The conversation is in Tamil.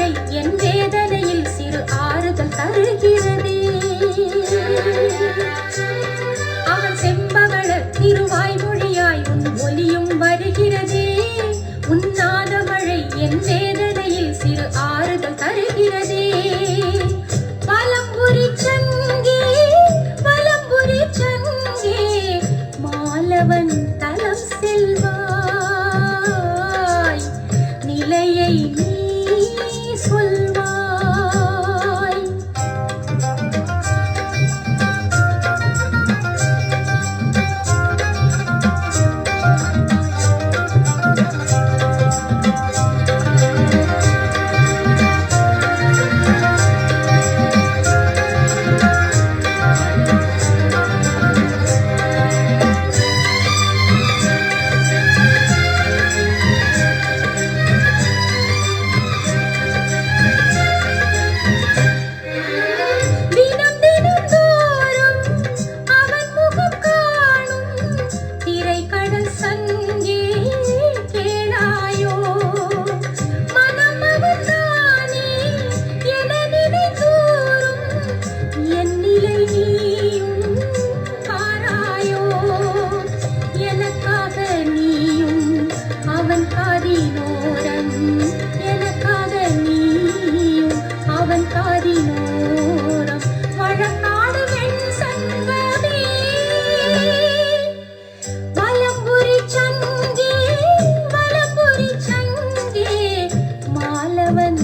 மழை என் வேதனையில் சிறு ஆறுதல் தருகிறதே. அவன் செம்பவள திருவாய்மொழியாய் உன் ஒலியும் வருகிறதே. உன்னாத மழை என் வேதனையில் சிறு ஆறுதல் தருகிறதே. வலம்புரி சங்கே வலம்புரி சங்கே மாலவன் தலம் செல்வாய், நிலையை நீ சொல்வாய். வலம்புரி சங்கே மாலவன்